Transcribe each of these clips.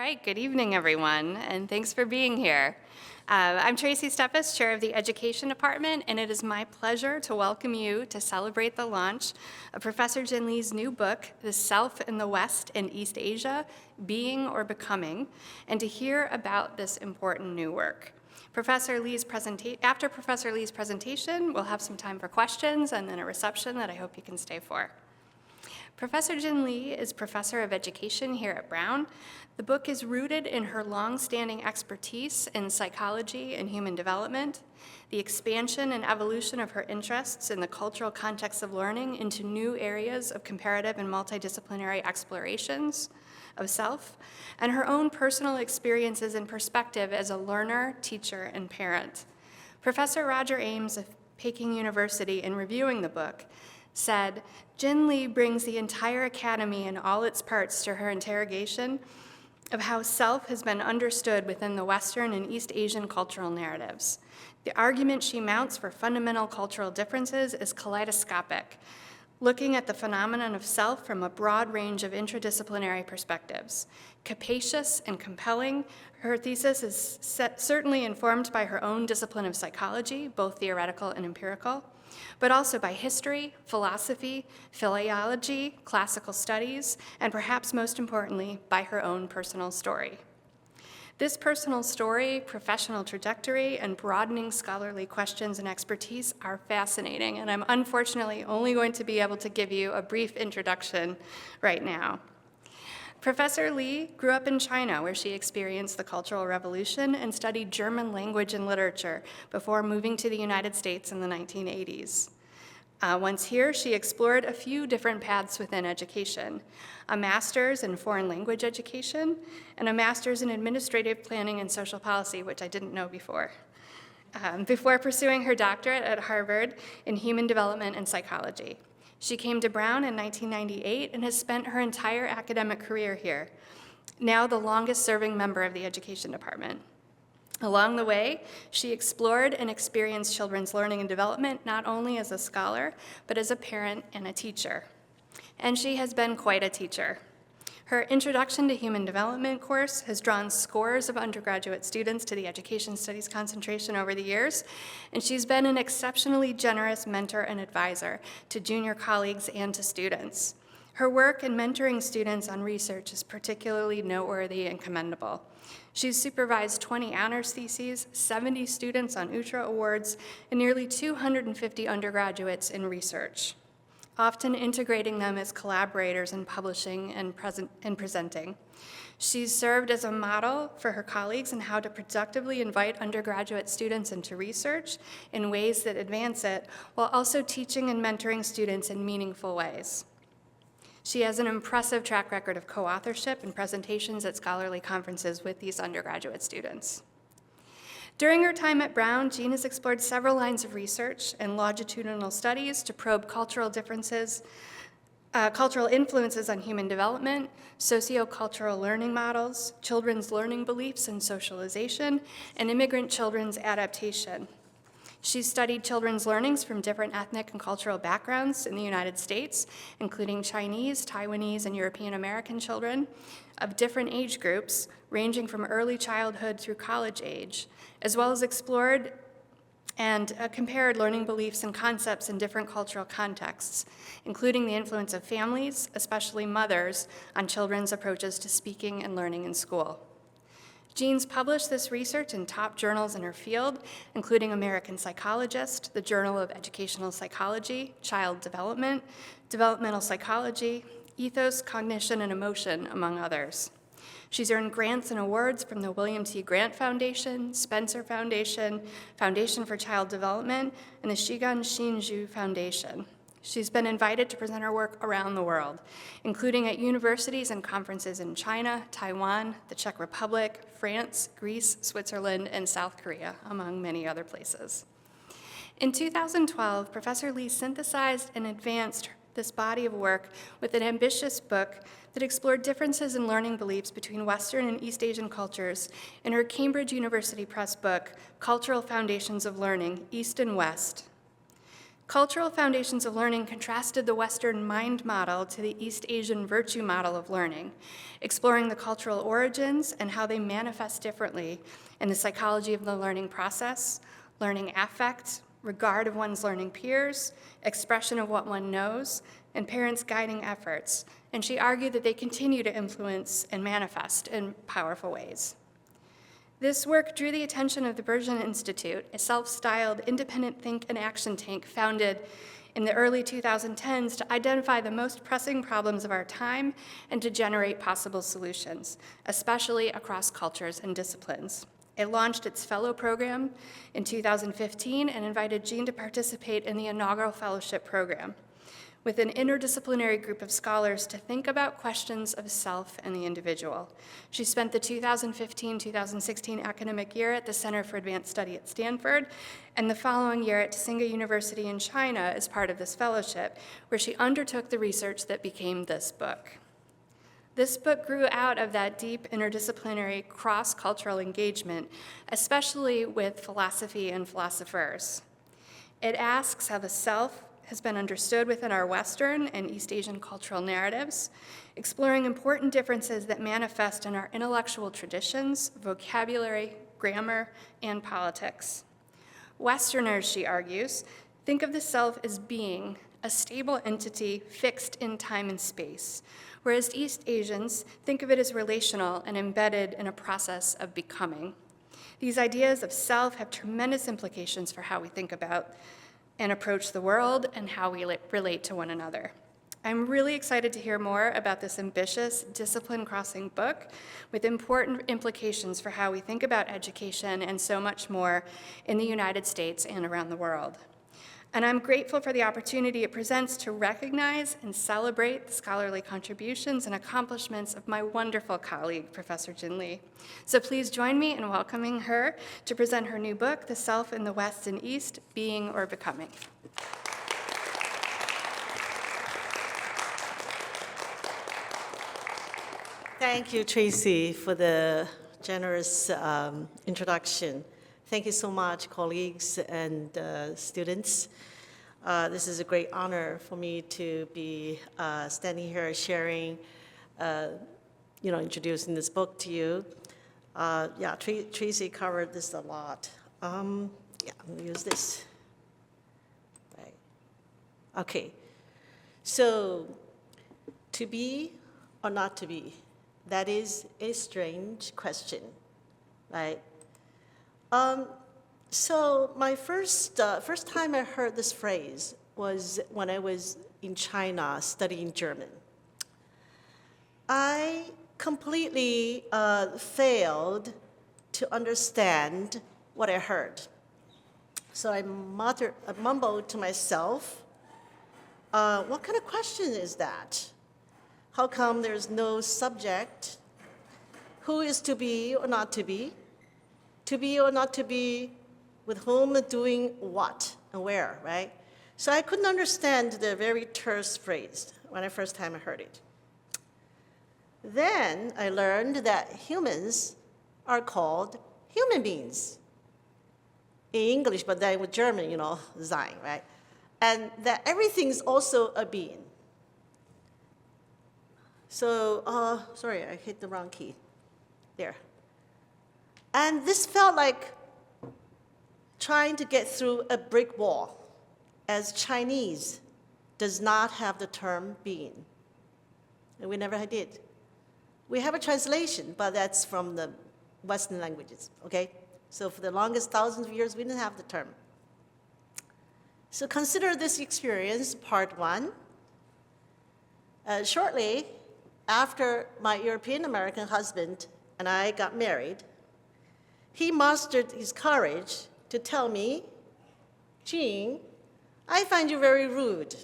right, good evening, everyone, and thanks for being here. I'm Tracy Steppes, Chair of the Education Department, and it is my pleasure to welcome you to celebrate the launch of Professor Jin Li's new book, The Self in the West and East Asia, Being or Becoming, and to hear about this important new work. After Professor Li's presentation, we'll have some time for questions and then a reception that I hope you can stay for. Professor Jin Li is Professor of Education here at Brown. The book is rooted in her long-standing expertise in psychology and human development, the expansion and evolution of her interests in the cultural context of learning into new areas of comparative and multidisciplinary explorations of self, and her own personal experiences and perspective as a learner, teacher, and parent. Professor Roger Ames of Peking University, in reviewing the book, said, Jin Li brings the entire academy and all its parts to her interrogation of how self has been understood within the Western and East Asian cultural narratives. The argument she mounts for fundamental cultural differences is kaleidoscopic, looking at the phenomenon of self from a broad range of interdisciplinary perspectives. Capacious and compelling, her thesis is certainly informed by her own discipline of psychology, both theoretical and empirical, but also by history, philosophy, philology, classical studies, and perhaps most importantly, by her own personal story. This personal story, professional trajectory, and broadening scholarly questions and expertise are fascinating, and I'm unfortunately only going to be able to give you a brief introduction right now. Professor Li grew up in China, where she experienced the Cultural Revolution and studied German language and literature before moving to the United States in the 1980s. Once here, she explored a few different paths within education, a master's in foreign language education and a master's in administrative planning and social policy, which I didn't know before pursuing her doctorate at Harvard in human development and psychology. She came to Brown in 1998 and has spent her entire academic career here, now the longest-serving member of the Education Department. Along the way, she explored and experienced children's learning and development not only as a scholar, but as a parent and a teacher. And she has been quite a teacher. Her Introduction to Human Development course has drawn scores of undergraduate students to the Education Studies concentration over the years, and she's been an exceptionally generous mentor and advisor to junior colleagues and to students. Her work in mentoring students on research is particularly noteworthy and commendable. She's supervised 20 honors theses, 70 students on UTRA awards, and nearly 250 undergraduates in research, often integrating them as collaborators in publishing and presenting. She's served as a model for her colleagues in how to productively invite undergraduate students into research in ways that advance it, while also teaching and mentoring students in meaningful ways. She has an impressive track record of co-authorship and presentations at scholarly conferences with these undergraduate students. During her time at Brown, Jean has explored several lines of research and longitudinal studies to probe cultural differences, cultural influences on human development, sociocultural learning models, children's learning beliefs and socialization, and immigrant children's adaptation. She's studied children's learnings from different ethnic and cultural backgrounds in the United States, including Chinese, Taiwanese, and European American children of different age groups, ranging from early childhood through college age, as well as explored and compared learning beliefs and concepts in different cultural contexts, including the influence of families, especially mothers, on children's approaches to speaking and learning in school. Jean's published this research in top journals in her field, including American Psychologist, the Journal of Educational Psychology, Child Development, Developmental Psychology, Ethos, Cognition, and Emotion, among others. She's earned grants and awards from the William T. Grant Foundation, Spencer Foundation, Foundation for Child Development, and the Shigan Shinju Foundation. She's been invited to present her work around the world, including at universities and conferences in China, Taiwan, the Czech Republic, France, Greece, Switzerland, and South Korea, among many other places. In 2012, Professor Li synthesized and advanced this body of work with an ambitious book that explored differences in learning beliefs between Western and East Asian cultures in her Cambridge University Press book, Cultural Foundations of Learning, East and West. Cultural Foundations of Learning contrasted the Western mind model to the East Asian virtue model of learning, exploring the cultural origins and how they manifest differently in the psychology of the learning process, learning affect, regard of one's learning peers, expression of what one knows, and parents' guiding efforts. And she argued that they continue to influence and manifest in powerful ways. This work drew the attention of the Bergin Institute, a self-styled independent think and action tank founded in the early 2010s to identify the most pressing problems of our time and to generate possible solutions, especially across cultures and disciplines. It launched its fellow program in 2015 and invited Jin to participate in the inaugural fellowship program with an interdisciplinary group of scholars to think about questions of self and the individual. She spent the 2015-2016 academic year at the Center for Advanced Study at Stanford, and the following year at Tsinghua University in China as part of this fellowship, where she undertook the research that became this book. This book grew out of that deep interdisciplinary cross-cultural engagement, especially with philosophy and philosophers. It asks how the self has been understood within our Western and East Asian cultural narratives, exploring important differences that manifest in our intellectual traditions, vocabulary, grammar, and politics. Westerners, she argues, think of the self as being a stable entity fixed in time and space, whereas East Asians think of it as relational and embedded in a process of becoming. These ideas of self have tremendous implications for how we think about and approach the world and how we relate to one another. I'm really excited to hear more about this ambitious, discipline-crossing book with important implications for how we think about education and so much more in the United States and around the world. And I'm grateful for the opportunity it presents to recognize and celebrate the scholarly contributions and accomplishments of my wonderful colleague, Professor Jin Li. So please join me in welcoming her to present her new book, The Self in the West and East, Being or Becoming. Thank you, Tracy, for the generous introduction. Thank you so much, colleagues and students. This is a great honor for me to be standing here sharing, introducing this book to you. Tracy covered this a lot. I'm gonna use this. Right. Okay. So, to be or not to be, that is a strange question, right? So my first time I heard this phrase was when I was in China studying German. I completely failed to understand what I heard. So I mumbled to myself, what kind of question is that? How come there's no subject? Who is to be or not to be? To be or not to be, with whom, doing what, and where, right? So I couldn't understand the very terse phrase when I first time I heard it. Then I learned that humans are called human beings. In English, but then with German, sein, right? And that everything's also a being. So, sorry, I hit the wrong key. There. And this felt like trying to get through a brick wall, as Chinese does not have the term being. And we never did. We have a translation, but that's from the Western languages, okay? So for the longest thousands of years, we didn't have the term. So consider this experience, part one. Shortly after my European-American husband and I got married, he mustered his courage to tell me, Jin, I find you very rude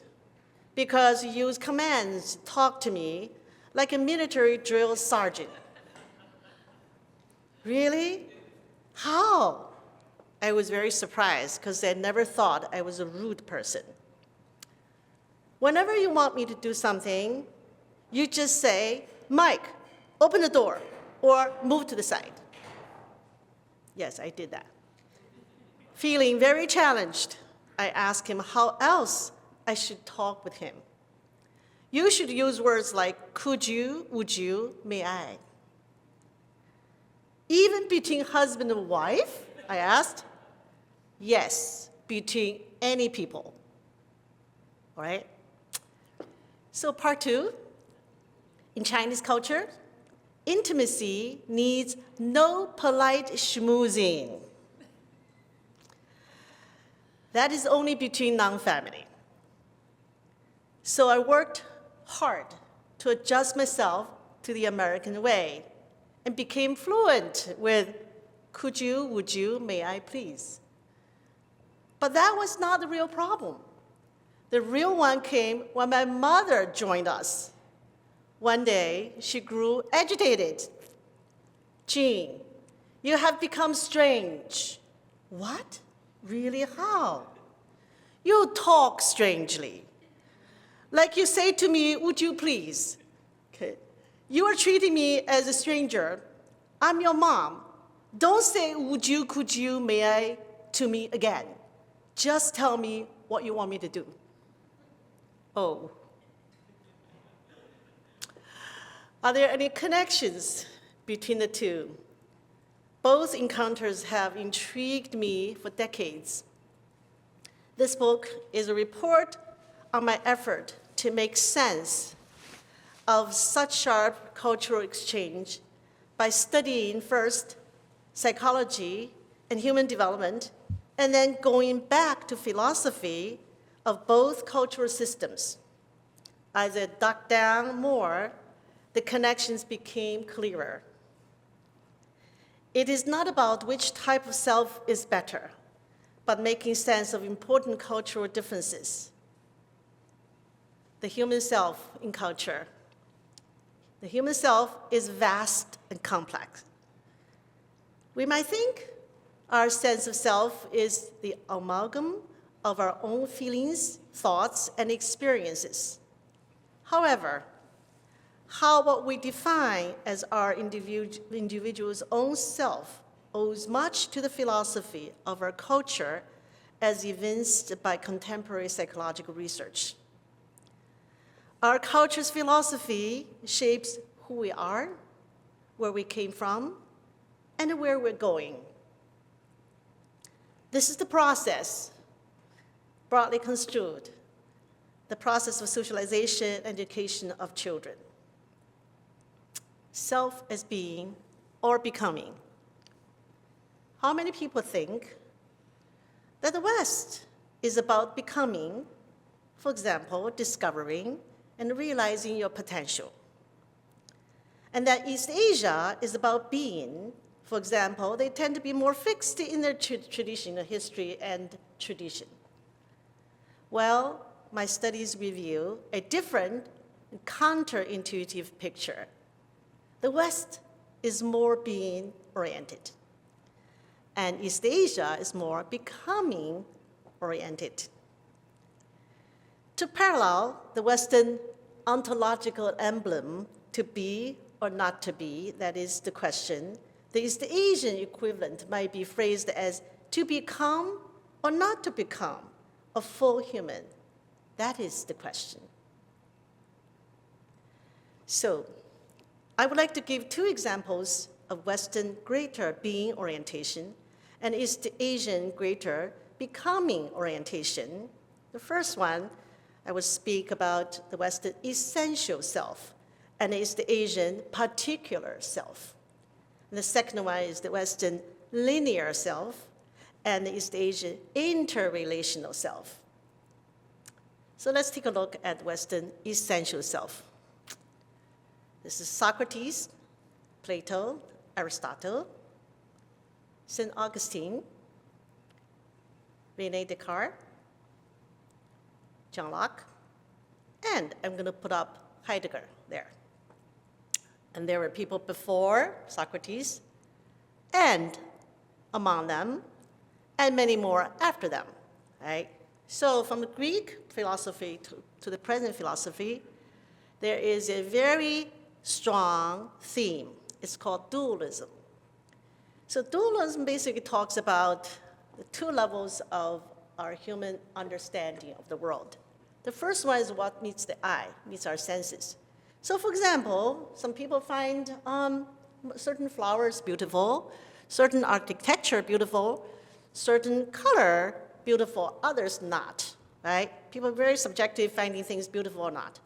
because you use commands to talk to me like a military drill sergeant. Really? How? I was very surprised because I never thought I was a rude person. Whenever you want me to do something, you just say, Mike, open the door, or move to the side. Yes, I did that. Feeling very challenged, I asked him how else I should talk with him. You should use words like could you, would you, may I. Even between husband and wife, I asked. Yes, between any people. All right? So part 2, in Chinese culture, intimacy needs no polite schmoozing. That is only between non-family. So I worked hard to adjust myself to the American way and became fluent with could you, would you, may I please. But that was not the real problem. The real one came when my mother joined us. One day, she grew agitated. Jin, you have become strange. What? Really, how? You talk strangely. Like you say to me, would you please? Okay. You are treating me as a stranger. I'm your mom. Don't say would you, could you, may I to me again. Just tell me what you want me to do. Oh. Are there any connections between the two? Both encounters have intrigued me for decades. This book is a report on my effort to make sense of such sharp cultural exchange by studying first psychology and human development, and then going back to philosophy of both cultural systems. As I dug down more, the connections became clearer. It is not about which type of self is better, but making sense of important cultural differences. The human self in culture. The human self is vast and complex. We might think our sense of self is the amalgam of our own feelings, thoughts, and experiences. However, how what we define as our individual's own self owes much to the philosophy of our culture as evinced by contemporary psychological research. Our culture's philosophy shapes who we are, where we came from, and where we're going. This is the process, broadly construed, the process of socialization and education of children. Self as being or becoming. How many people think that the West is about becoming, for example, discovering and realizing your potential? And that East Asia is about being, for example, they tend to be more fixed in their tradition, history, and tradition. Well, my studies reveal a different, counterintuitive picture. The West is more being-oriented, and East Asia is more becoming-oriented. To parallel the Western ontological emblem, to be or not to be, that is the question, the East Asian equivalent might be phrased as to become or not to become a full human. That is the question. So, I would like to give 2 examples of Western greater being orientation and East Asian greater becoming orientation. The first one, I will speak about the Western essential self and East Asian particular self. And the second one is the Western linear self and the East Asian interrelational self. So let's take a look at Western essential self. This is Socrates, Plato, Aristotle, St. Augustine, René Descartes, John Locke, and I'm going to put up Heidegger there. And there were people before Socrates, and among them, and many more after them, right? So from the Greek philosophy to the present philosophy, there is a very strong theme. It's called dualism. So dualism basically talks about the 2 levels of our human understanding of the world. The first one is what meets the eye, meets our senses. So for example, some people find certain flowers beautiful, certain architecture beautiful, certain color beautiful, others not, right? People are very subjective, finding things beautiful or not.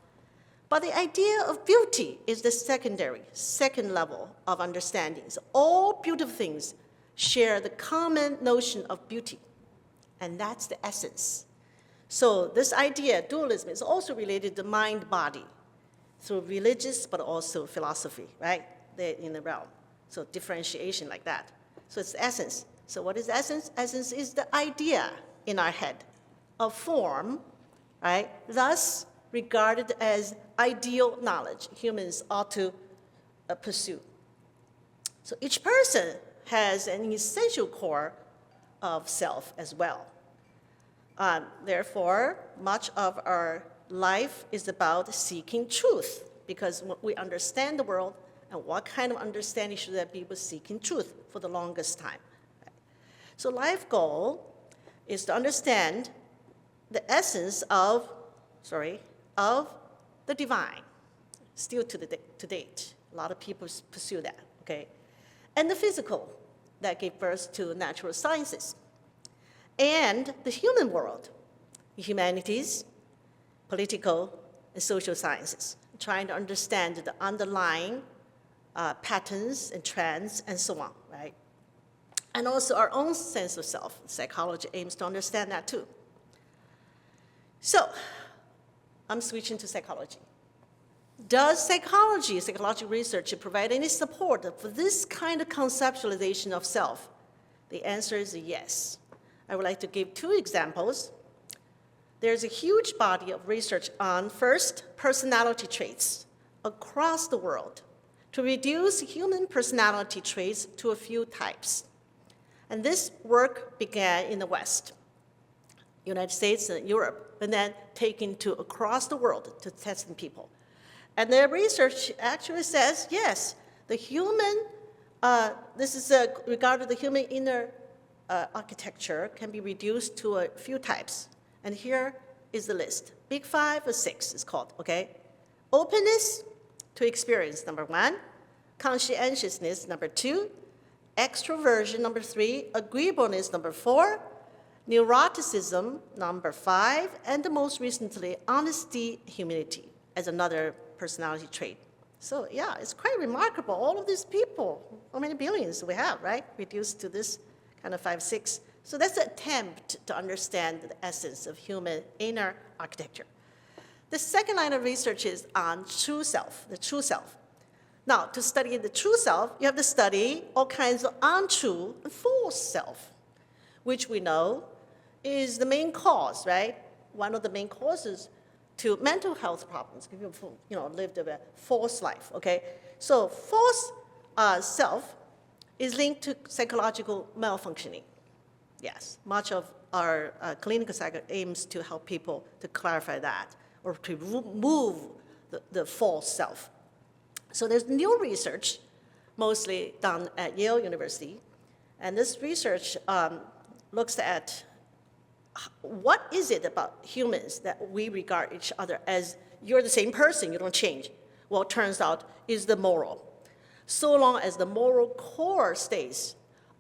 But the idea of beauty is the second level of understanding. So all beautiful things share the common notion of beauty, and that's the essence. So this idea, dualism, is also related to mind-body through religious but also philosophy, right? They're in the realm. So differentiation like that. So it's essence. So what is essence? Essence is the idea in our head of form, right? Thus regarded as ideal knowledge humans ought to pursue. So each person has an essential core of self as well. Therefore, much of our life is about seeking truth, because we understand the world, and what kind of understanding should that be with seeking truth for the longest time? So life goal is to understand the essence of the divine, still to date. A lot of people pursue that, okay? And the physical, that gave birth to natural sciences. And the human world, the humanities, political, and social sciences, trying to understand the underlying patterns and trends and so on, right? And also our own sense of self. Psychology aims to understand that too. So, I'm switching to psychology. Does psychological research provide any support for this kind of conceptualization of self? The answer is yes. I would like to give two examples. There's a huge body of research on, first, personality traits across the world to reduce human personality traits to a few types. And this work began in the West, United States and Europe, and then taken to across the world to testing people. And their research actually says, yes, the human, this is regarded the human inner architecture can be reduced to a few types. And here is the list. Big 5 or 6 is called, okay? Openness to experience, number 1. Conscientiousness, number 2. Extroversion, number 3. Agreeableness, number 4. Neuroticism, number 5. And the most recently, honesty, humility as another personality trait. So yeah, it's quite remarkable. All of these people, how many billions we have, right? Reduced to this kind of 5, 6. So that's an attempt to understand the essence of human inner architecture. The second line of research is on true self, the true self. Now, to study the true self, you have to study all kinds of untrue and false self, which we know is the main cause, right? One of the main causes to mental health problems. People, lived a false life, okay? So false self is linked to psychological malfunctioning. Yes, much of our clinical psych aims to help people to clarify that or to remove the false self. So there's new research, mostly done at Yale University, and this research looks at what is it about humans that we regard each other as you're the same person, you don't change. Well, it turns out is the moral. So long as the moral core stays,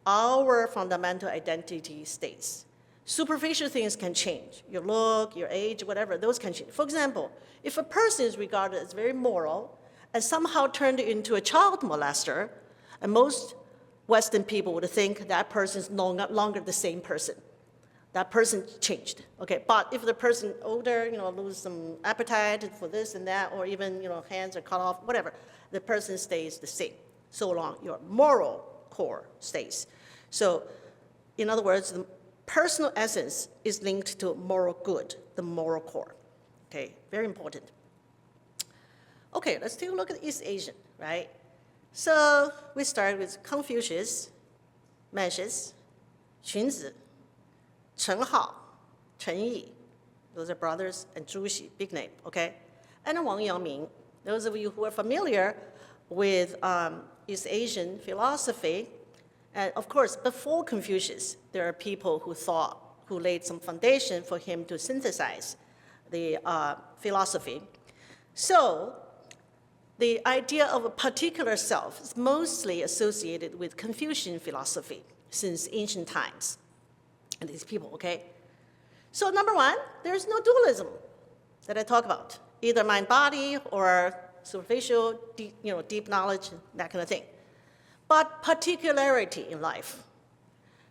our fundamental identity stays. Superficial things can change. Your look, your age, whatever, those can change. For example, if a person is regarded as very moral and somehow turned into a child molester, and most Western people would think that person is no longer the same person. That person changed, okay? But if the person older, lose some appetite for this and that, or even, hands are cut off, whatever, the person stays the same, so long your moral core stays. So, in other words, the personal essence is linked to moral good, the moral core, okay? Very important. Okay, let's take a look at East Asian, right? So, we start with Confucius, Mencius, Xunzi, Chen Hao, Chen Yi, those are brothers, and Zhu Xi, big name, okay? And Wang Yangming, those of you who are familiar with East Asian philosophy, and of course, before Confucius, there are people who thought who laid some foundation for him to synthesize the philosophy. So the idea of a particular self is mostly associated with Confucian philosophy since ancient times. And these people, okay? So number one, there's no dualism that I talk about, either mind-body or superficial, deep knowledge, that kind of thing. But particularity in life.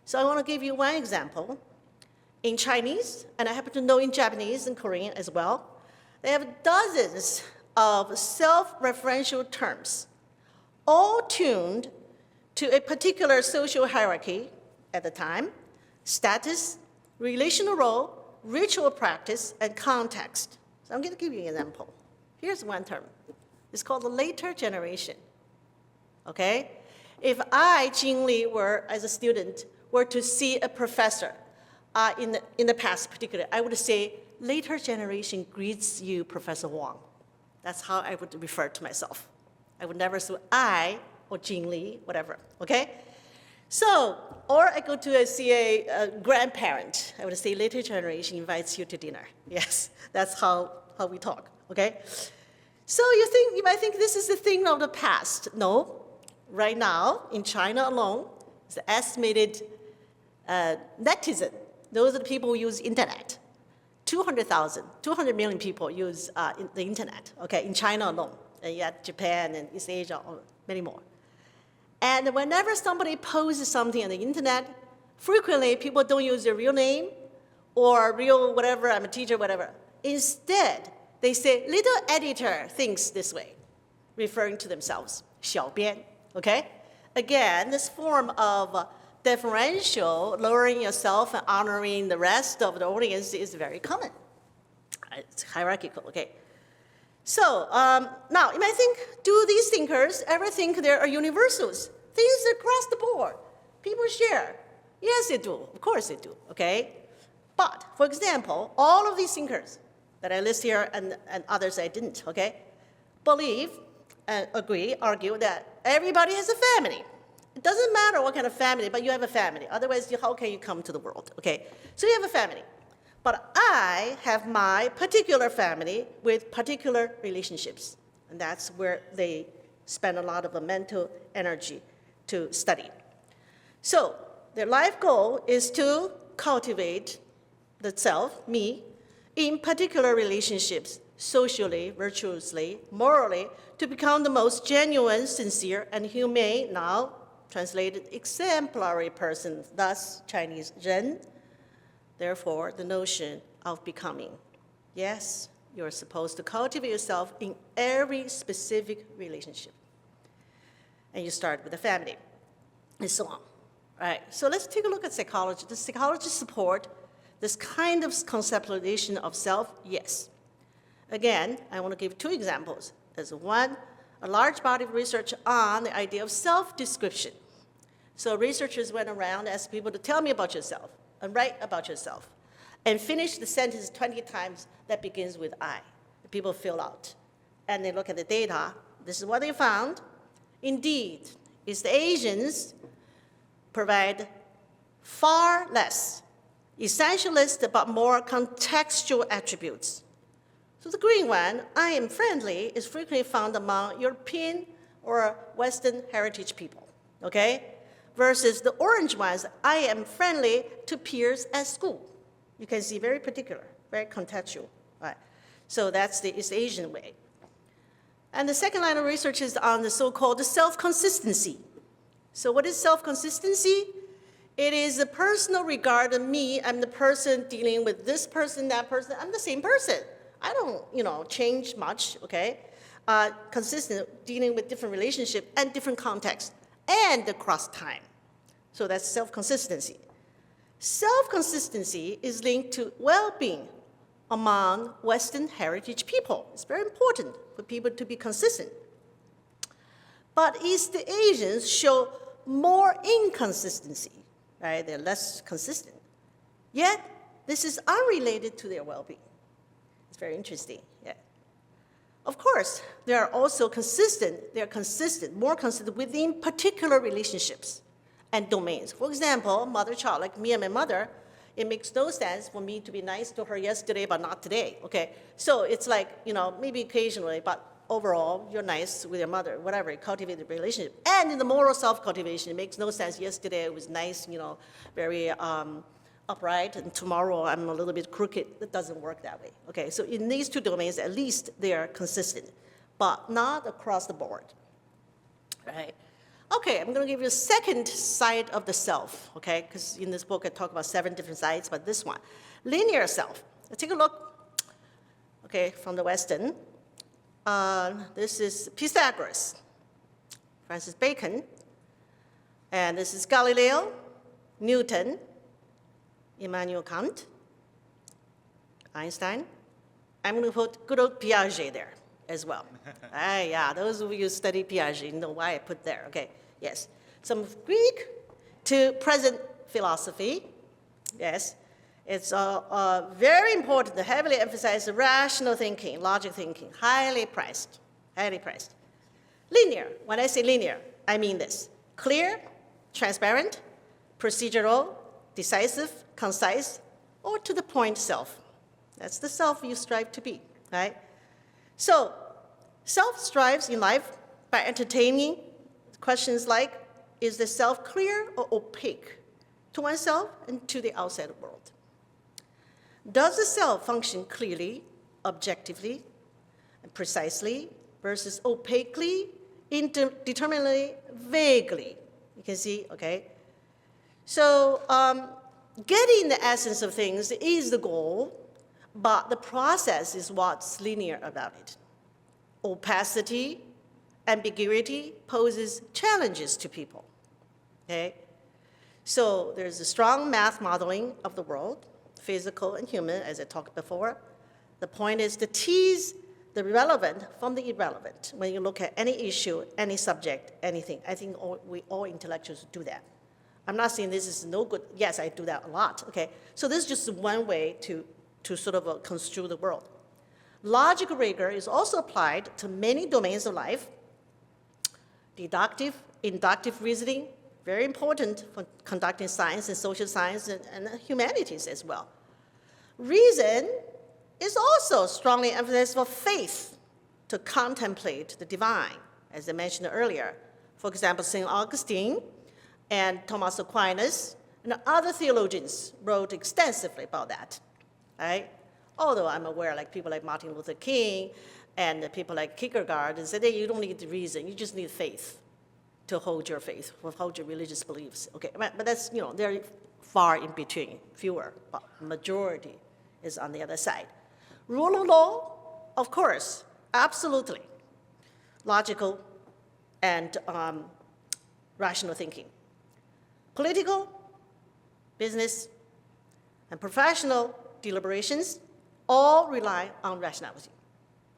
So I want to give you one example. In Chinese, and I happen to know in Japanese and Korean as well, they have dozens of self-referential terms, all tuned to a particular social hierarchy at the time, status, relational role, ritual practice, and context. So I'm going to give you an example. Here's one term. It's called the later generation, okay? If I, Jin Li, as a student, were to see a professor in the past particularly, I would say, later generation greets you, Professor Wang. That's how I would refer to myself. I would never say I or Jin Li, whatever, okay? So, or I go to see a grandparent. I would say later generation invites you to dinner. Yes, that's how we talk, okay? So you might think this is a thing of the past. No, right now, in China alone, it's estimated netizen, those are the people who use internet. 200 million people use the internet, okay, in China alone. And yet Japan and East Asia, many more. And whenever somebody posts something on the internet, frequently people don't use their real name or real whatever, I'm a teacher, whatever. Instead, they say, little editor thinks this way, referring to themselves, 小编, okay? Again, this form of deferential, lowering yourself and honoring the rest of the audience is very common. It's hierarchical, okay? So now you might think, do these thinkers ever think there are universals? Things across the board, people share. Yes, they do, of course they do, okay? But, for example, all of these thinkers that I list here and others I didn't, okay, believe and agree, argue that everybody has a family. It doesn't matter what kind of family, but you have a family. Otherwise, how can you come to the world, okay? So you have a family. But I have my particular family with particular relationships. And that's where they spend a lot of mental energy to study. So their life goal is to cultivate the self, me, in particular relationships, socially, virtuously, morally, to become the most genuine, sincere, and humane, now translated exemplary person, thus Chinese 人. Therefore, the notion of becoming. Yes, you're supposed to cultivate yourself in every specific relationship. And you start with the family, and so on. All right, so let's take a look at psychology. Does psychology support this kind of conceptualization of self? Yes. Again, I want to give two examples. There's one, a large body of research on the idea of self-description. So researchers went around, asked people to tell me about yourself, and write about yourself, and finish the sentence 20 times that begins with I. The people fill out. And they look at the data. This is what they found. Indeed, it's the Asians provide far less essentialist but more contextual attributes. So the green one, I am friendly, is frequently found among European or Western heritage people, okay? Versus the orange ones, I am friendly to peers at school. You can see very particular, very contextual. Right? So that's the East Asian way. And the second line of research is on the so-called self-consistency. So what is self-consistency? It is the personal regard of me. I'm the person dealing with this person, that person. I'm the same person. I don't, change much, okay? Consistent, dealing with different relationships and different contexts, and across time. So that's self-consistency. Self-consistency is linked to well-being among Western heritage people. It's very important for people to be consistent. But East Asians show more inconsistency, right? They're less consistent. Yet, this is unrelated to their well-being. It's very interesting, yeah. Of course, they are also consistent, more consistent within particular relationships and domains. For example, mother-child, like me and my mother, It makes no sense for me to be nice to her yesterday, but not today, okay? So it's like, maybe occasionally, but overall, you're nice with your mother, whatever, cultivate the relationship. And in the moral self-cultivation, it makes no sense. Yesterday it was nice, very upright, and tomorrow I'm a little bit crooked. It doesn't work that way, okay? So in these two domains, at least they are consistent, but not across the board, right? Okay, I'm going to give you a second side of the self, okay? Because in this book, I talk about 7 different sides, but this one, linear self. Take a look, okay, from the Western. This is Pythagoras, Francis Bacon, and this is Galileo, Newton, Immanuel Kant, Einstein. I'm going to put good old Piaget there as well. Yeah, those of you who study Piaget know why I put there, okay? Yes. Some Greek to present philosophy, yes. It's very important to heavily emphasize rational thinking, logic thinking, highly priced, highly priced. Linear, when I say linear, I mean this: clear, transparent, procedural, decisive, concise, or to the point self. That's the self you strive to be, right? So, self strives in life by entertaining questions like, is the self clear or opaque to oneself and to the outside world? Does the self function clearly, objectively, and precisely, versus opaquely, indeterminately, vaguely? You can see, okay? So, getting the essence of things is the goal, but the process is what's linear about it. Opacity, ambiguity poses challenges to people, okay? So there's a strong math modeling of the world, physical and human, as I talked before. The point is to tease the relevant from the irrelevant when you look at any issue, any subject, anything. I think we all intellectuals do that. I'm not saying this is no good. Yes, I do that a lot, okay? So this is just one way to sort of construe the world. Logical rigor is also applied to many domains of life. Deductive, inductive reasoning, very important for conducting science and social science and humanities as well. Reason is also strongly emphasized for faith, to contemplate the divine, as I mentioned earlier. For example, St. Augustine and Thomas Aquinas and other theologians wrote extensively about that, right? Although I'm aware, like people like Martin Luther King and people like Kierkegaard said, hey, you don't need the reason, you just need faith to hold your faith, to hold your religious beliefs. Okay, but that's, they're far in between, fewer, but majority is on the other side. Rule of law, of course, absolutely. Logical and rational thinking. Political, business, and professional deliberations all rely on rationality,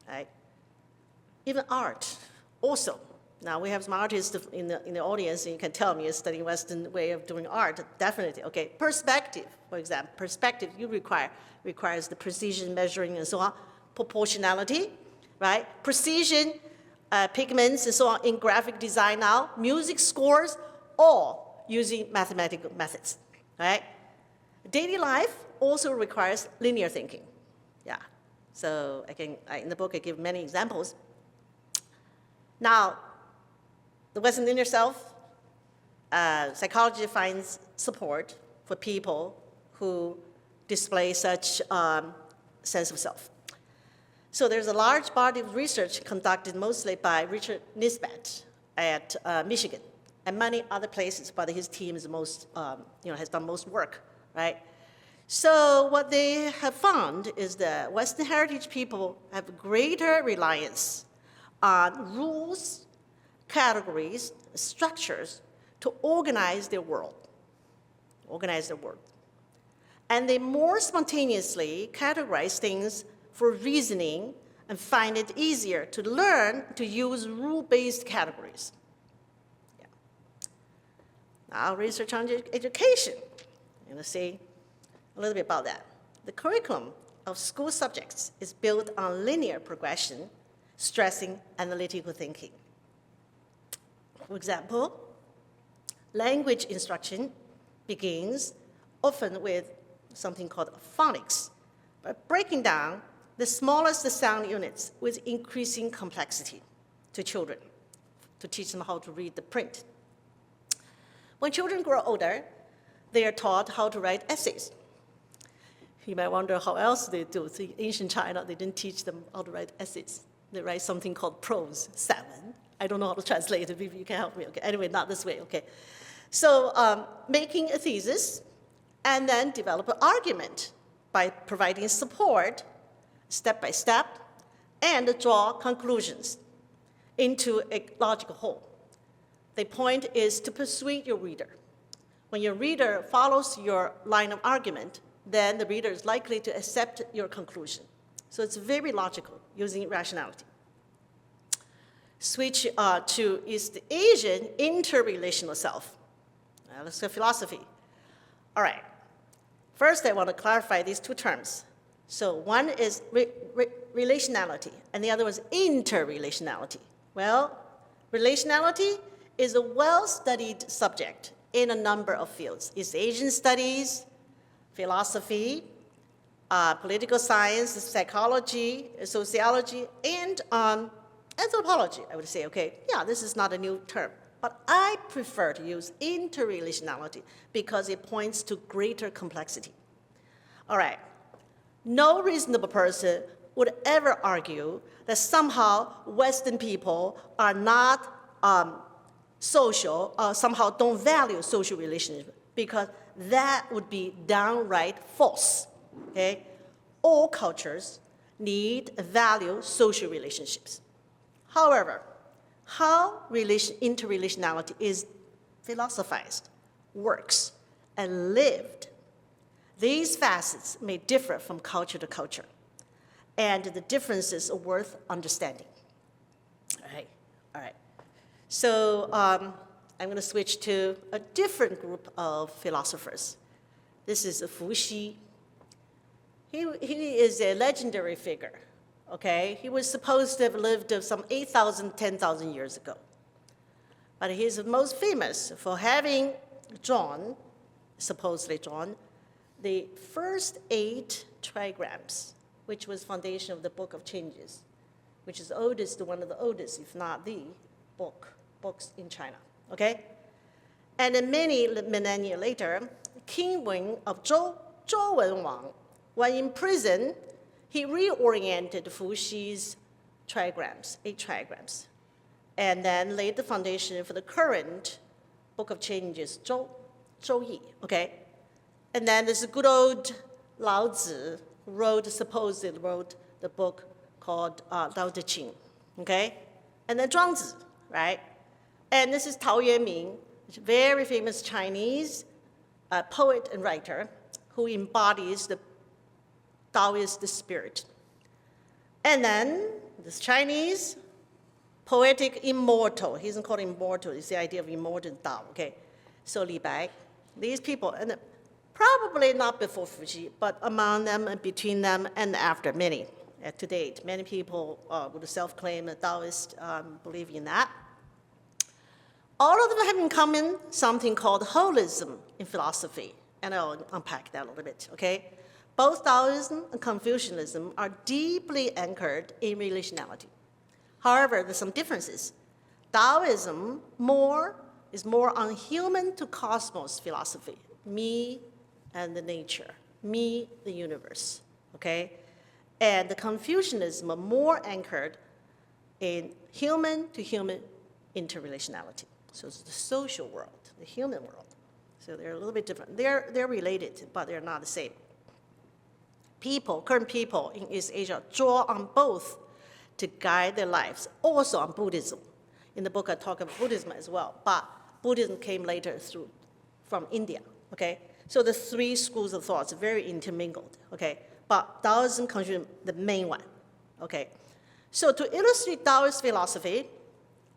right? Even art, also. Now, we have some artists in the audience, and you can tell me you're studying Western way of doing art, definitely. Okay, perspective, for example. Perspective requires the precision measuring and so on. Proportionality, right? Precision, pigments and so on in graphic design now. Music scores, all using mathematical methods, right? Daily life also requires linear thinking. Yeah, so in the book I give many examples. Now, the Western linear self, psychology finds support for people who display such sense of self. So there's a large body of research conducted mostly by Richard Nisbett at Michigan and many other places, but his team is has done most work, right? So what they have found is that Western heritage people have greater reliance on rules, categories, structures to organize their world. And they more spontaneously categorize things for reasoning and find it easier to learn to use rule-based categories. Yeah. Now, research on education. You're going to see a little bit about that. The curriculum of school subjects is built on linear progression, stressing analytical thinking. For example, language instruction begins often with something called phonics, by breaking down the smallest sound units with increasing complexity to children to teach them how to read the print. When children grow older, they are taught how to write essays. You might wonder how else they do. See, ancient China, they didn't teach them how to write essays. They write something called prose, 散文. I don't know how to translate it. Maybe you can help me. Okay. Anyway, not this way. Okay. So making a thesis and then develop an argument by providing support step by step and draw conclusions into a logical whole. The point is to persuade your reader. When your reader follows your line of argument, then the reader is likely to accept your conclusion. So it's very logical, using rationality. Switch to East Asian interrelational self. Let's go philosophy. All right. First, I want to clarify these two terms. So one is relationality, and the other was interrelationality. Well, relationality is a well-studied subject in a number of fields. East Asian studies, philosophy, political science, psychology, sociology, and anthropology, I would say, okay, yeah, this is not a new term. But I prefer to use interrelationality because it points to greater complexity. All right, no reasonable person would ever argue that somehow Western people are not social, or somehow don't value social relationships, because that would be downright false, okay? All cultures need and value social relationships. However, how interrelationality is philosophized, works, and lived, these facets may differ from culture to culture, and the differences are worth understanding. All right. So I'm going to switch to a different group of philosophers. This is Fu Xi. He is a legendary figure. Okay, he was supposed to have lived some 8,000, 10,000 years ago. But he's most famous for having drawn, supposedly drawn, the first 8 trigrams, which was foundation of the Book of Changes, which is oldest, one of the oldest, if not the books in China, okay? And then many millennia later, King Wen of Zhou Wenwang, when in prison, he reoriented Fu Xi's trigrams, 8 trigrams, and then laid the foundation for the current Book of Changes, Zhou Yi, okay? And then there's a good old Lao Tzu, who supposedly wrote the book called Tao Te Ching, okay? And then Zhuangzi, right? And this is Tao Yuanming, a very famous Chinese poet and writer who embodies the Taoist spirit. And then this Chinese poetic immortal, he isn't called immortal, it's the idea of immortal Tao, okay? So Li Bai, these people, and probably not before Fuji, but among them and between them and after many, to date. Many people would self-claim a Taoist, believe in that. All of them have in common something called holism in philosophy, and I'll unpack that a little bit, okay? Both Taoism and Confucianism are deeply anchored in relationality. However, there's some differences. Taoism is more on human to cosmos philosophy, me and the nature, me, the universe, okay? And the Confucianism are more anchored in human to human interrelationality. So it's the social world, the human world. So they're a little bit different. They're related, but they're not the same. Current people in East Asia draw on both to guide their lives, also on Buddhism. In the book, I talk about Buddhism as well, but Buddhism came later from India, okay? So the 3 schools of thoughts are very intermingled, okay? But Taoism constitutes the main one, okay? So to illustrate Taoist philosophy,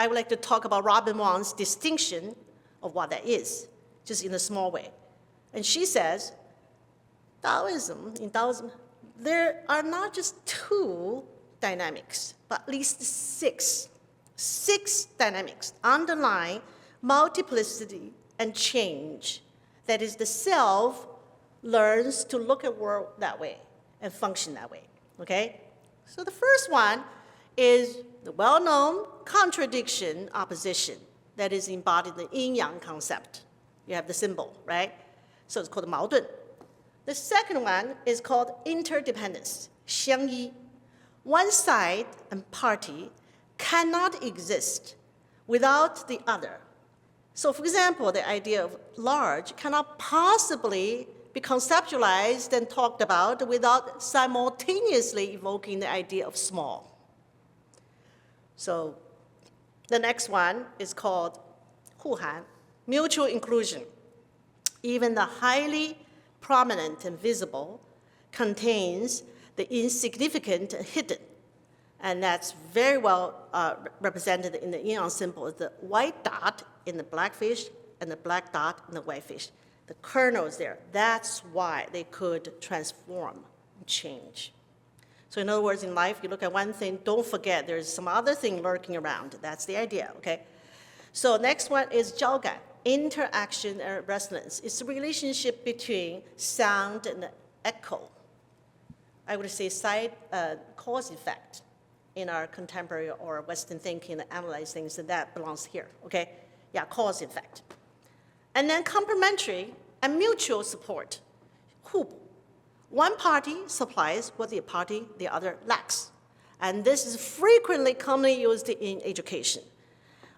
I would like to talk about Robin Wang's distinction of what that is, just in a small way. And she says, in Taoism, there are not just 2 dynamics, but at least 6. 6 dynamics underlying multiplicity and change. That is, the self learns to look at the world that way and function that way, okay? So the first one is the well-known contradiction opposition that is embodied in the yin-yang concept. You have the symbol, right? So it's called 矛盾. The second one is called interdependence, 相依. One side and party cannot exist without the other. So for example, the idea of large cannot possibly be conceptualized and talked about without simultaneously evoking the idea of small. So the next one is called 互含, mutual inclusion. Even the highly prominent and visible contains the insignificant and hidden. And that's very well represented in the yin-yang symbol, the white dot in the black fish and the black dot in the white fish. The kernel is there. That's why they could transform and change. So in other words, in life, you look at one thing, don't forget there's some other thing lurking around. That's the idea, okay? So next one is 交感, interaction and resonance. It's the relationship between sound and echo. I would say cause effect in our contemporary or Western thinking and analyze things, and that belongs here, okay? Yeah, cause effect. And then complementary and mutual support, 互补. One party supplies what the other lacks. And this is frequently commonly used in education.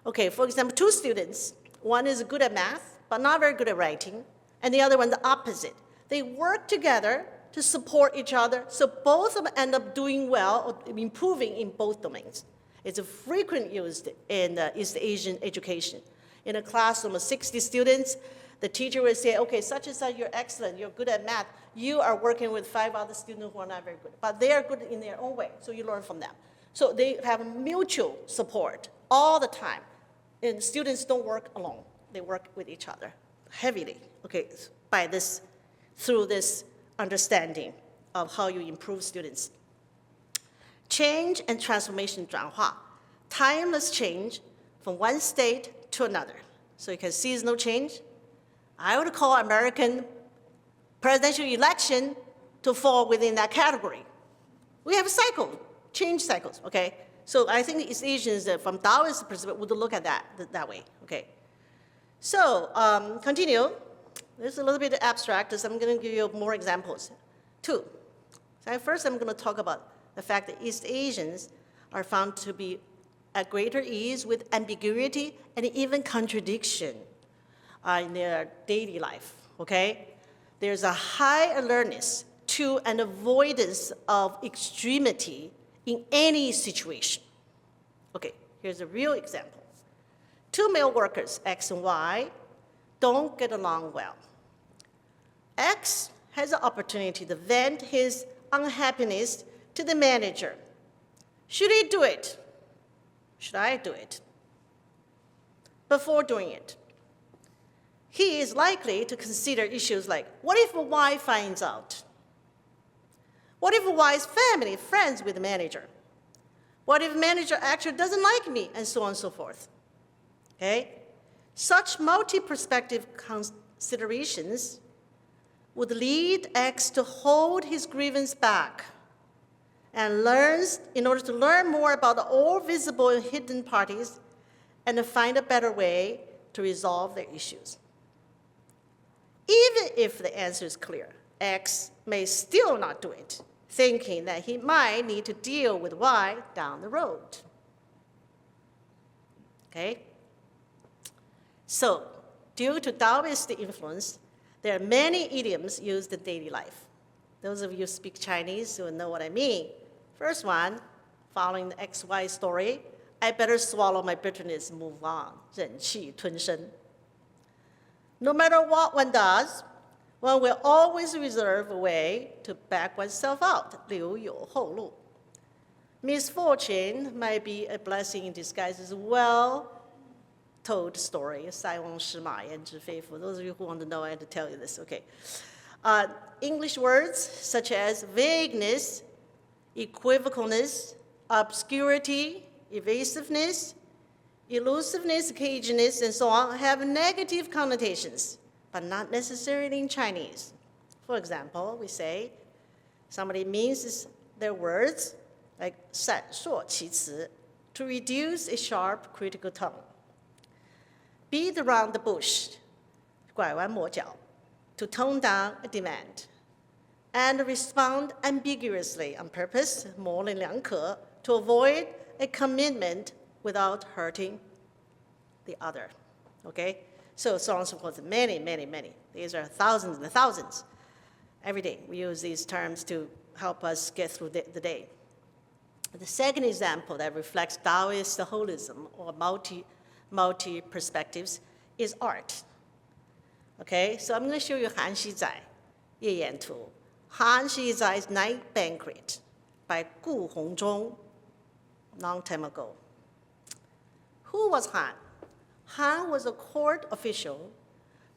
Okay, for example, two students, one is good at math, but not very good at writing, and the other one the opposite. They work together to support each other, so both of them end up doing well or improving in both domains. It's frequently used in East Asian education. In a classroom of 60 students, the teacher will say, okay, such and such, you're excellent, you're good at math. You are working with 5 other students who are not very good, but they are good in their own way, so you learn from them. So they have mutual support all the time. And students don't work alone. They work with each other heavily, okay, through this understanding of how you improve students. Change and transformation 转化, timeless change from one state to another. So you can seasonal change. I would call American presidential election to fall within that category. We have a cycle, change cycles, okay? So I think East Asians, from Taoist perspective, would look at that way, okay? So continue. This is a little bit abstract, so I'm going to give you more examples. 2. So first, I'm going to talk about the fact that East Asians are found to be at greater ease with ambiguity and even contradiction in their daily life, okay? There's a high alertness to an avoidance of extremity in any situation. Okay, here's a real example. 2 male workers, X and Y, don't get along well. X has an opportunity to vent his unhappiness to the manager. Should he do it? Should I do it? Before doing it, he is likely to consider issues like, what if Y finds out? What if Y's family friends with the manager? What if the manager actually doesn't like me? And so on and so forth. Okay? Such multi-perspective considerations would lead X to hold his grievance back and learns, in order to learn more about all visible and hidden parties and to find a better way to resolve their issues. Even if the answer is clear, X may still not do it, thinking that he might need to deal with Y down the road. Okay? So, due to Taoist influence, there are many idioms used in daily life. Those of you who speak Chinese will know what I mean. First one, following the XY story, I better swallow my bitterness and move on. 忍气吞声. No matter what one does, one will always reserve a way to back oneself out. 留有后路. Misfortune might be a blessing in disguise as well. Told story, 塞翁失马焉知非福. Those of you who want to know, I had to tell you this, okay. English words such as vagueness, equivocalness, obscurity, evasiveness, elusiveness, caginess, and so on have negative connotations, but not necessarily in Chinese. For example, we say somebody means their words, like 闪烁其词, to reduce a sharp critical tone. Beat around the bush, 拐弯抹角, to tone down a demand. And respond ambiguously on purpose, 模棱两可, to avoid a commitment without hurting the other. Okay? So on and so forth, many, many, many. These are thousands and thousands. Every day we use these terms to help us get through the day. The second example that reflects Taoist holism or multi-perspectives is art. Okay, so I'm going to show you Han Xi Zai, 夜宴图. Han Xi Zai's Night Banquet by Gu Hongzhong, long time ago. Who was Han? Han was a court official,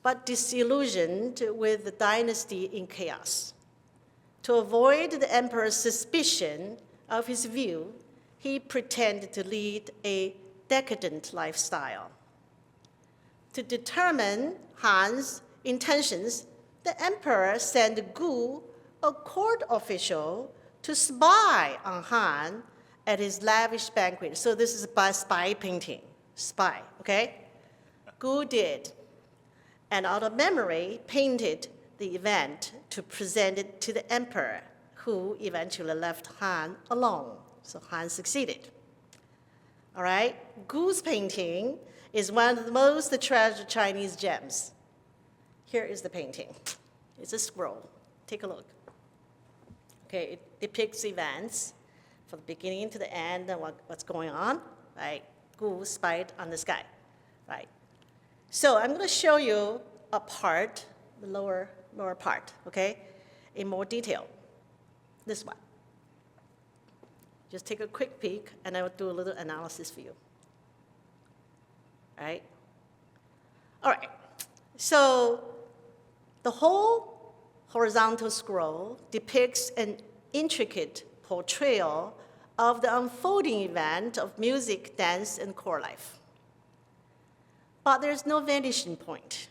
but disillusioned with the dynasty in chaos. To avoid the emperor's suspicion of his view, he pretended to lead a decadent lifestyle. To determine Han's intentions, the emperor sent Gu, a court official, to spy on Han at his lavish banquet. So this is by spy painting, spy, okay? Gu did, and out of memory, painted the event to present it to the emperor, who eventually left Han alone. So Han succeeded. All right? Gu's painting is one of the most treasured Chinese gems. Here is the painting. It's a scroll. Take a look. Okay, it depicts events from the beginning to the end and what's going on, right? Gu spied on the sky, right? So I'm going to show you a part, the lower part, okay, in more detail. This one. Just take a quick peek, and I will do a little analysis for you. All right? All right. So the whole horizontal scroll depicts an intricate portrayal of the unfolding event of music, dance, and core life. But there's no vanishing point.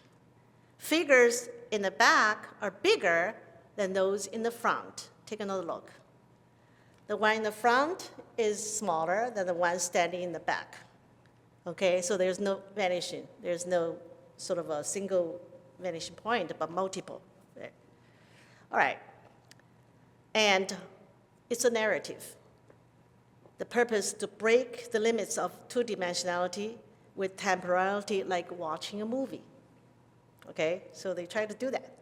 Figures in the back are bigger than those in the front. Take another look. The one in the front is smaller than the one standing in the back. Okay, so there's no vanishing. There's no sort of a single vanishing point, but multiple. Right? All right. And it's a narrative. The purpose to break the limits of two-dimensionality with temporality, like watching a movie. Okay, so they try to do that.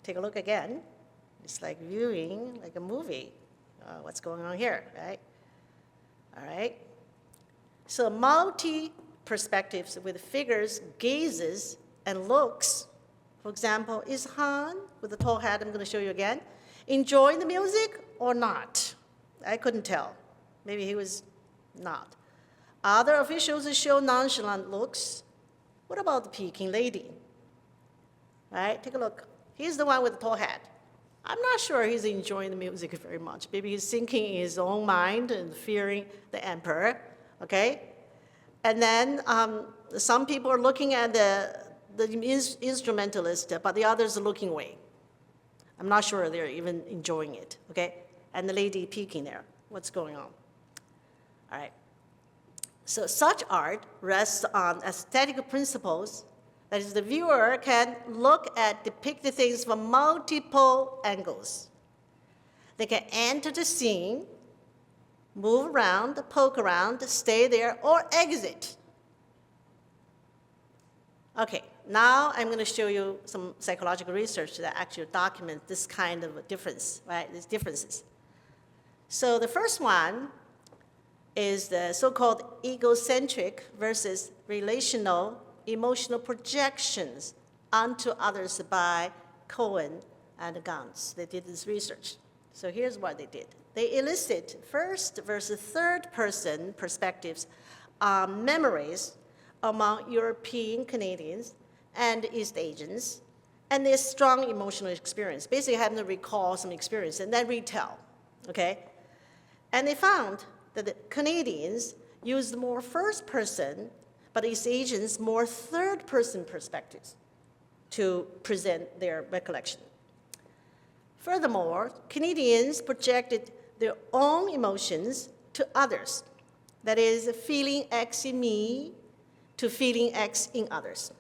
Take a look again. It's like viewing like a movie. What's going on here, right? All right. So multi-perspectives with figures, gazes, and looks. For example, is Han, with the tall hat I'm going to show you again, enjoying the music or not? I couldn't tell. Maybe he was not. Other officials show nonchalant looks. What about the Peking lady? Right? Take a look. He's the one with the tall hat. I'm not sure he's enjoying the music very much. Maybe he's thinking in his own mind and fearing the emperor, okay? And then some people are looking at the instrumentalist, but the others are looking away. I'm not sure they're even enjoying it, okay? And the lady peeking there, what's going on? All right. So such art rests on aesthetic principles. That is, the viewer can look at depicted things from multiple angles. They can enter the scene, move around, poke around, stay there, or exit. Okay, now I'm going to show you some psychological research that actually documents this kind of difference, right? These differences. So the first one is the so-called egocentric versus relational emotional projections onto others by Cohen and Gans. They did this research. So here's what they did. They elicited first versus third person perspectives on memories among European Canadians and East Asians, and their strong emotional experience, basically having to recall some experience and then retell, okay? And they found that the Canadians used more first person, but East Asians more third person perspectives to present their recollection. Furthermore, Canadians projected their own emotions to others. That is, feeling X in me to feeling X in others,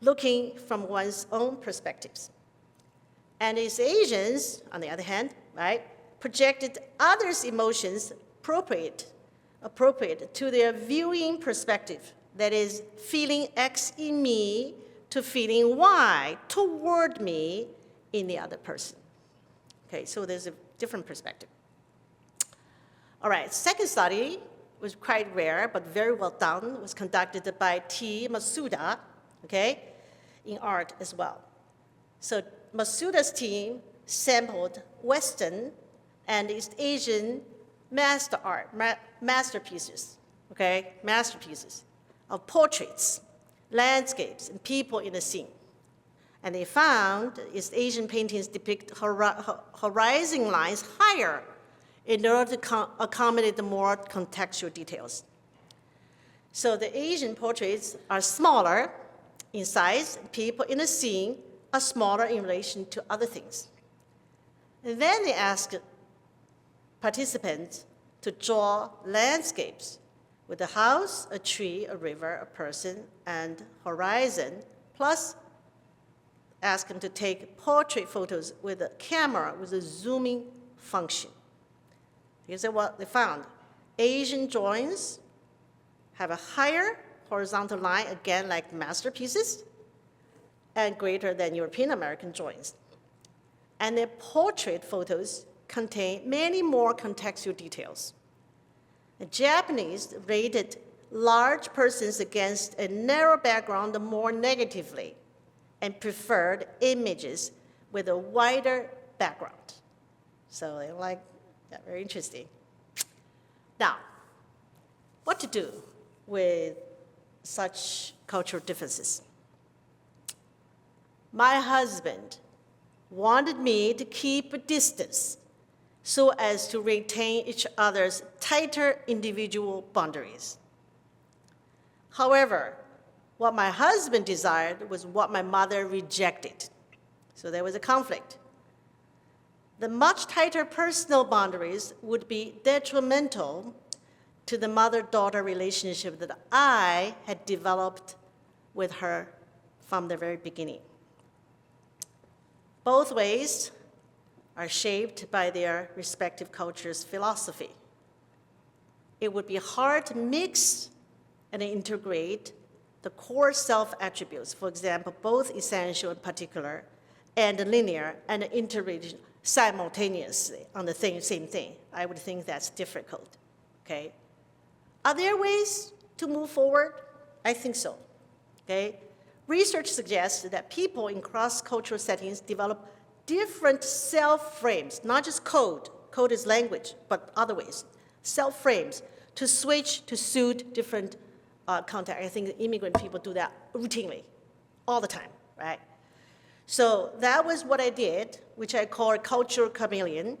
looking from one's own perspectives. And East Asians, on the other hand, right, projected others' emotions appropriate to their viewing perspective. That is, feeling X in me to feeling Y toward me in the other person. Okay, so there's a different perspective. All right, second study was quite rare, but very well done. It was conducted by T. Masuda, okay, in art as well. So Masuda's team sampled Western and East Asian masterpieces of portraits, landscapes, and people in the scene. And they found East Asian paintings depict horizon lines higher in order to accommodate the more contextual details. So the Asian portraits are smaller in size, and people in the scene are smaller in relation to other things. And then they asked participants to draw landscapes with a house, a tree, a river, a person, and horizon, plus ask them to take portrait photos with a camera with a zooming function. Here's what they found. Asian drawings have a higher horizontal line, again like masterpieces, and greater than European American drawings. And their portrait photos contain many more contextual details. The Japanese rated large persons against a narrow background more negatively and preferred images with a wider background. So they're like, yeah, very interesting. Now, what to do with such cultural differences? My husband wanted me to keep a distance so as to retain each other's tighter individual boundaries. However, what my husband desired was what my mother rejected. So there was a conflict. The much tighter personal boundaries would be detrimental to the mother-daughter relationship that I had developed with her from the very beginning. Both ways are shaped by their respective cultures' philosophy. It would be hard to mix and integrate the core self-attributes, for example, both essential and particular, and linear and integrated simultaneously on the same thing. I would think that's difficult, okay? Are there ways to move forward? I think so, okay? Research suggests that people in cross-cultural settings develop different self-frames, not just code. Code is language, but other ways. Self-frames to switch to suit different context. I think immigrant people do that routinely, all the time, right? So that was what I did, which I call a cultural chameleon,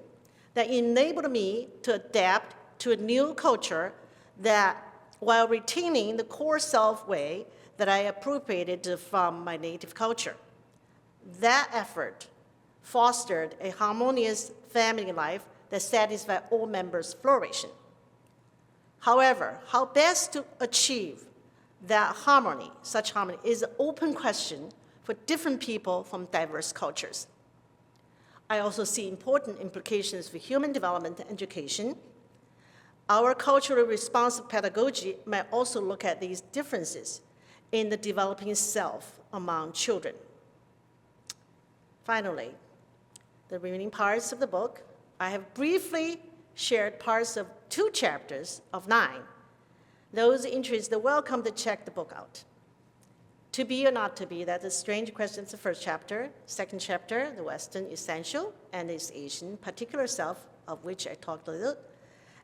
that enabled me to adapt to a new culture that, while retaining the core self way that I appropriated from my native culture. That effort fostered a harmonious family life that satisfied all members' flourishing. However, how best to achieve that harmony, such harmony, is an open question for different people from diverse cultures. I also see important implications for human development and education. Our culturally responsive pedagogy might also look at these differences in the developing self among children. Finally, the remaining parts of the book, I have briefly shared parts of 2 chapters of 9. Those interested are welcome to check the book out. To be or not to be, that's a strange question. It's the first chapter. Second chapter, the Western essential and East Asian particular self, of which I talked a little,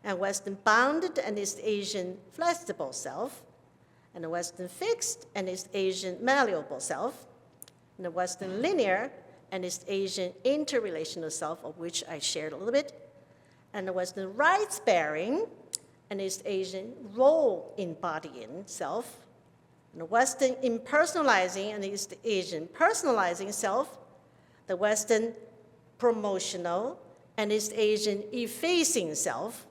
and Western bounded and East Asian flexible self, and the Western fixed and East Asian malleable self, and the Western linear and East Asian interrelational self, of which I shared a little bit, and the Western rights-bearing and East Asian role-embodying self, and the Western impersonalizing and East Asian personalizing self, the Western promotional, and East Asian effacing self.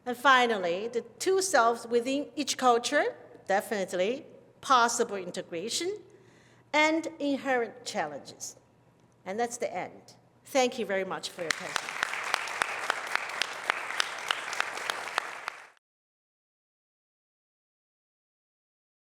And finally, the two selves within each culture, definitely possible integration, and inherent challenges. And that's the end. Thank you very much for your attention.